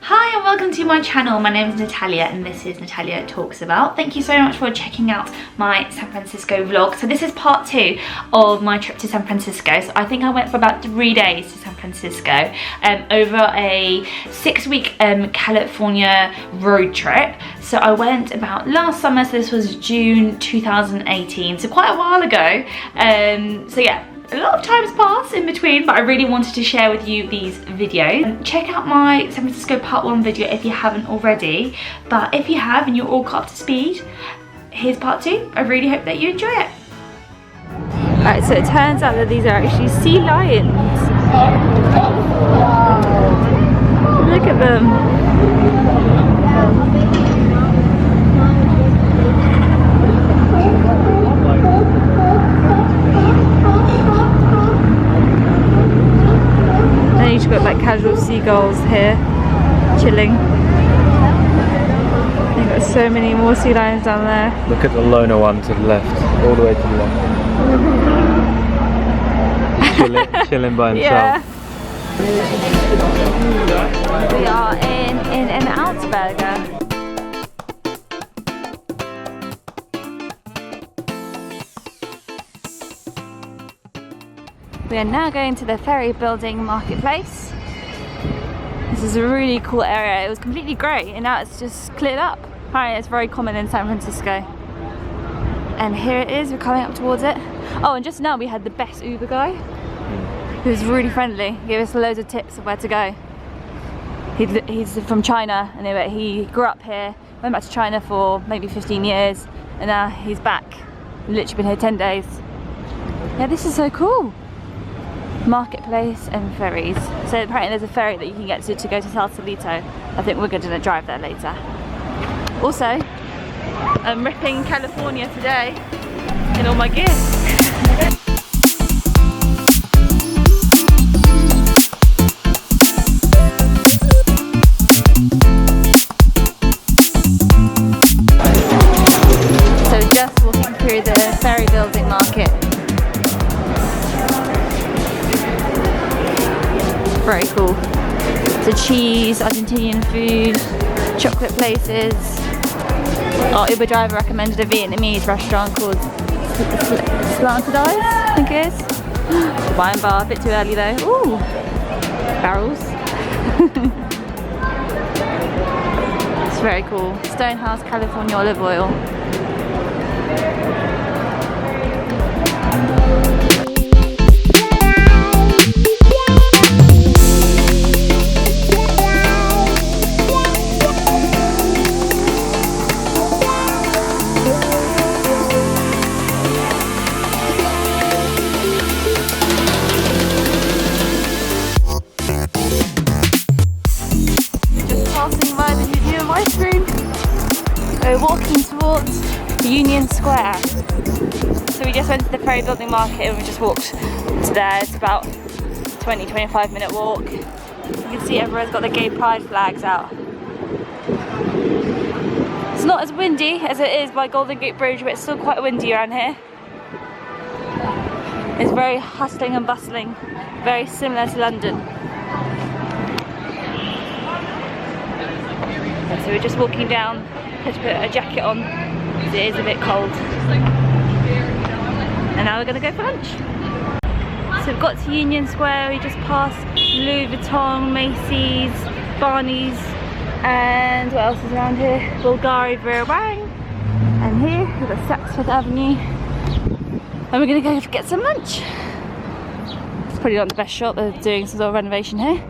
Hi and welcome to my channel. My name is Natalia and this is Natalia Talks About. Thank you so much for checking out my San Francisco vlog. So this is part 2 of my trip to San Francisco. So I think I went for about 3 days to San Francisco over a 6-week California road trip. So I went about last summer, so this was June 2018, so quite a while ago. So yeah. A lot of time has passed in between, but I really wanted to share with you these videos. Check out my San Francisco part 1 video if you haven't already. But if you have and you're all caught up to speed, here's part 2. I really hope that you enjoy it. Alright, so it turns out that these are actually sea lions. Look at them. You've got like casual seagulls here, chilling. You've got so many more sea lions down there. Look at the loner one to the left, all the way to the left. He's chilling by himself. Yeah. We are in an Out Burger. We are now going to the Ferry Building marketplace. This is a really cool area. It was completely grey and now it's just cleared up. Apparently it's very common in San Francisco. And here it is, we're coming up towards it. Oh, and just now we had the best Uber guy. He was really friendly, he gave us loads of tips of where to go. He's from China and he grew up here, went back to China for maybe 15 years and now he's back. Literally been here 10 days. Yeah, this is so cool. Marketplace and ferries. So apparently there's a ferry that you can get to go to Sausalito. I think we're going to drive there later. Also, I'm ripping California today in all my gear. So just walking through the Ferry Building market. Very cool. So cheese, Argentinian food, chocolate places. Our Uber driver recommended a Vietnamese restaurant called Slanted Eyes, I think it is. The wine bar, a bit too early though. Ooh, barrels. It's very cool. Stonehouse California olive oil. We're walking towards Union Square. So we just went to the Ferry Building market and we just walked to there. It's about 20-25 minute walk. You can see everyone's got the gay pride flags out. It's not as windy as it is by Golden Gate Bridge, but it's still quite windy around here. It's very hustling and bustling, very similar to London. So we're just walking down. Had to put a jacket on because it is a bit cold. And now we're going to go for lunch. So we've got to Union Square, we just passed Louis Vuitton, Macy's, Barney's, and what else is around here? Bulgari Bang. And here we've got Saks Fifth Avenue. And we're going to go get some lunch. It's probably not the best shot, they're doing some sort of renovation here.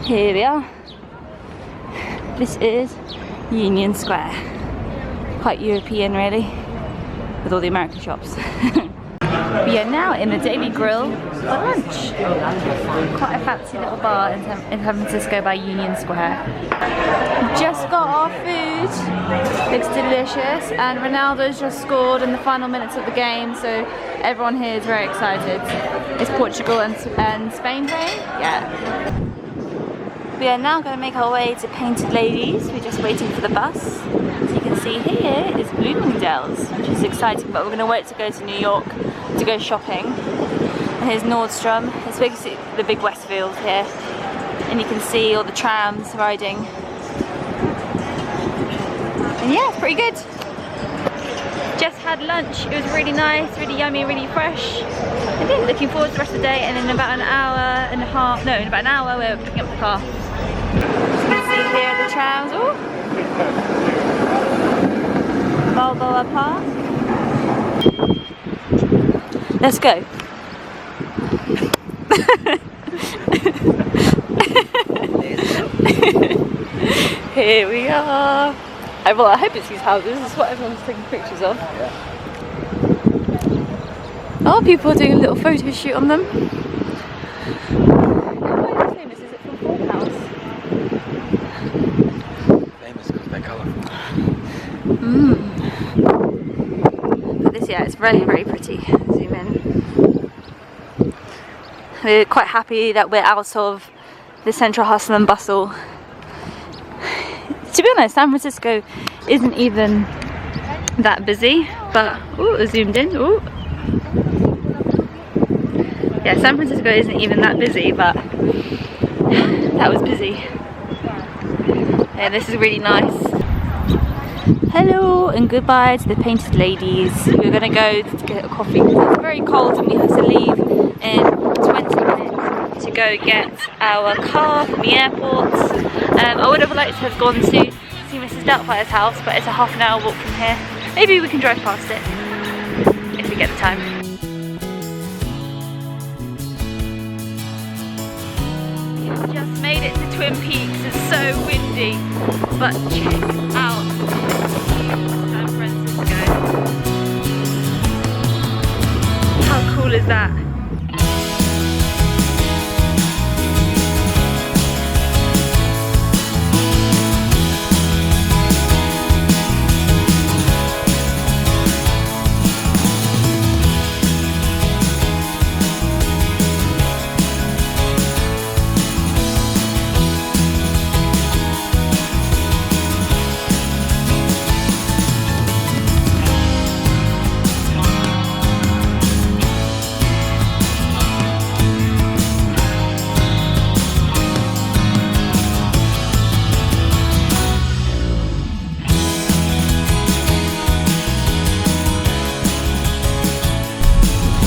Here we are. This is Union Square. Quite European really, with all the American shops. We are now in the Daily Grill for lunch. Quite a fancy little bar in San Francisco by Union Square. We just got our food. Looks delicious, and Ronaldo's just scored in the final minutes of the game, so everyone here is very excited. It's Portugal and Spain playing? Yeah. We are now going to make our way to Painted Ladies. We're just waiting for the bus. As you can see here is Bloomingdale's, which is exciting, but we're going to wait to go to New York to go shopping. And here's Nordstrom. It's basically the big Westfield here. and you can see all the trams riding. And yeah, it's pretty good. Just had lunch, it was really nice, really yummy, really fresh. And yeah, looking forward to the rest of the day, and in about an hour and a half, no, in about an hour we're picking up the car. You can see here the trams. Ooh. Balboa Park. Let's go. Here we are. Well, I hope it's these houses. This is what everyone's taking pictures of. Oh, people are doing a little photo shoot on them. Why is it famous? Is it from Wharf House? Famous because they're colourful. But this, yeah, it's very, very pretty. Zoom in. We're quite happy that we're out of the central hustle and bustle. To be honest, San Francisco isn't even that busy, but ooh, zoomed in. Ooh. Yeah, San Francisco isn't even that busy, but that was busy. Yeah, this is really nice. Hello and goodbye to the painted ladies. We're gonna go to get a coffee. It's very cold and we have to leave in 20 minutes to go get our car from the airport. I would have liked to have gone to see Mrs. Doubtfire's house, but it's a half an hour walk from here. Maybe we can drive past it if we get the time. Just made it to Twin Peaks. It's so windy, but check out San Francisco. How cool is that?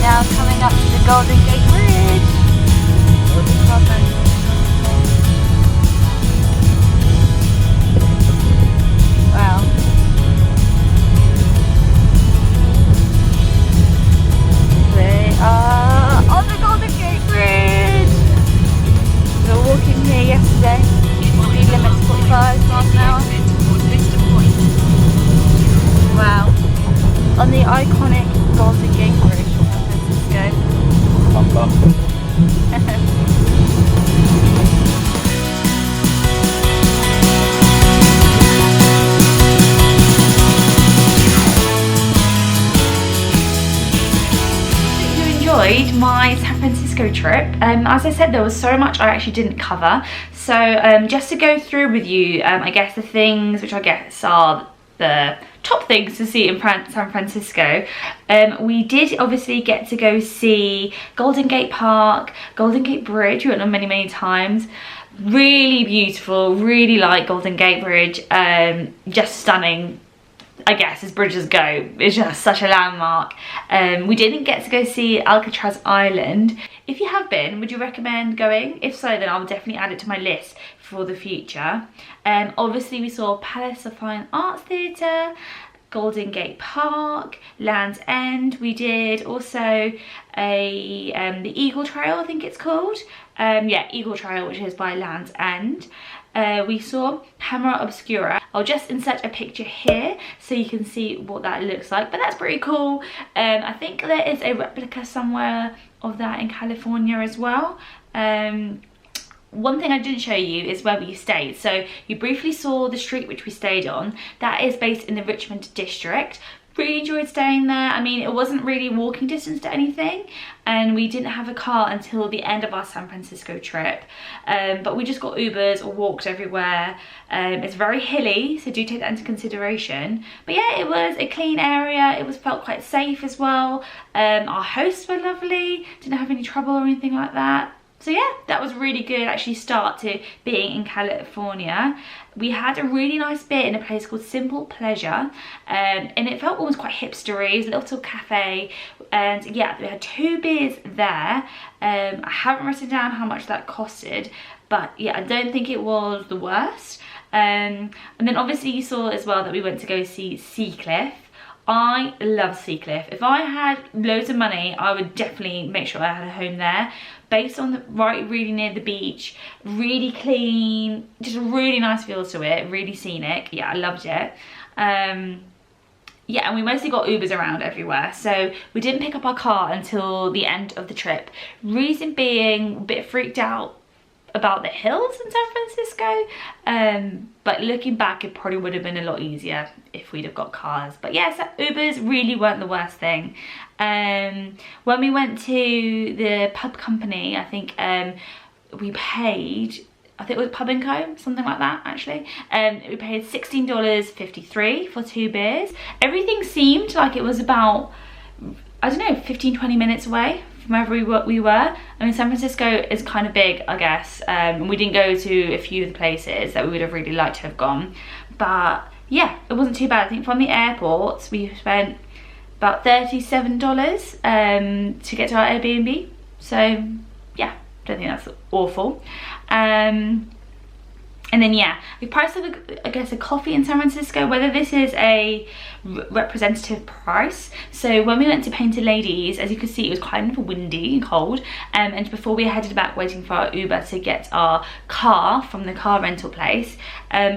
Now coming up to the Golden Gate Bridge. Wow. They are on the Golden Gate Bridge. We were walking here yesterday. Speed limit's 45 miles an hour. Wow. On the iconic Golden Gate Bridge. Go. Bum bum. Enjoyed my San Francisco trip. As I said, there was so much I actually didn't cover, so just to go through with you, I guess the things which I guess are the top things to see in San Francisco. We did obviously get to go see Golden Gate Park, Golden Gate Bridge. We went on many times. Really beautiful, really like Golden Gate Bridge. Just stunning, I guess, as bridges go. It's just such a landmark. We didn't get to go see Alcatraz Island. If you have been, would you recommend going? If so, then I'll definitely add it to my list for the future. Obviously we saw Palace of Fine Arts Theatre, Golden Gate Park, Land's End. We did also the Eagle Trail, I think it's called. Yeah, Eagle Trail, which is by Land's End. We saw Camera Obscura. I'll just insert a picture here so you can see what that looks like, but that's pretty cool. I think there is a replica somewhere of that in California as well. One thing I didn't show you is where we stayed. So you briefly saw the street which we stayed on. That is based in the Richmond district. Really enjoyed staying there. I mean, it wasn't really walking distance to anything, and we didn't have a car until the end of our San Francisco trip, but we just got Ubers or walked everywhere. It's very hilly, so do take that into consideration, but yeah, it was a clean area. It was felt quite safe as well. Our hosts were lovely, didn't have any trouble or anything like that. So yeah, that was really good actually start to being in California. We had a really nice bit in a place called Simple Pleasure, and it felt almost quite hipstery. It was a little cafe, and yeah, we had 2 beers there. I haven't written down how much that costed, but yeah, I don't think it was the worst. And then obviously you saw as well that we went to go see Seacliff. I love Seacliff. If I had loads of money, I would definitely make sure I had a home there. Based on the really near the beach, really clean, just a really nice feel to it, really scenic. Yeah, I loved it. Yeah, and we mostly got Ubers around everywhere, so we didn't pick up our car until the end of the trip. Reason being, a bit freaked out about the hills in San Francisco, but looking back, it probably would have been a lot easier if we'd have got cars. But yeah, so Ubers really weren't the worst thing. When we went to the pub company, I think we paid, I think it was Pub & Co, something like that actually. We paid $16.53 for 2 beers. Everything seemed like it was about, I don't know, 15-20 minutes away from wherever we were. I mean, San Francisco is kind of big, I guess, and we didn't go to a few of the places that we would have really liked to have gone. But yeah, it wasn't too bad. I think from the airport, we spent about $37 to get to our Airbnb. So yeah, don't think that's awful. And then yeah, the price of, I guess, a coffee in San Francisco, whether this is a representative price. So when we went to Painted Ladies, as you can see, it was kind of windy and cold. And before we headed back waiting for our Uber to get our car from the car rental place,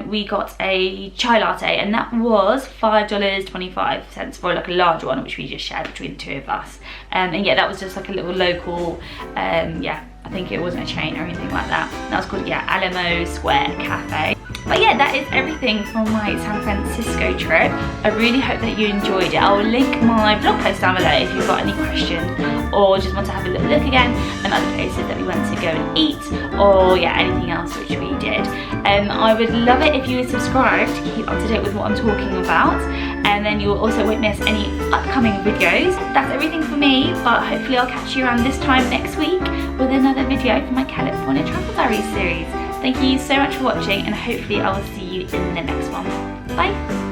we got a chai latte, and that was $5.25 for like a large one, which we just shared between the 2 of us. And yeah, that was just like a little local, yeah, I think it wasn't a chain or anything like that. That was called, yeah, Alamo Square Cafe. But yeah, that is everything from my San Francisco trip. I really hope that you enjoyed it. I'll link my blog post down below if you've got any questions or just want to have a little look again and other places that we went to go and eat, or yeah, anything else which we did. I would love it if you would subscribe to keep up to date with what I'm talking about, and then you also won't miss any upcoming videos. That's everything for me, but hopefully I'll catch you around this time next week with another video for my California Travel Diaries series. Thank you so much for watching, and hopefully I will see you in the next one. Bye!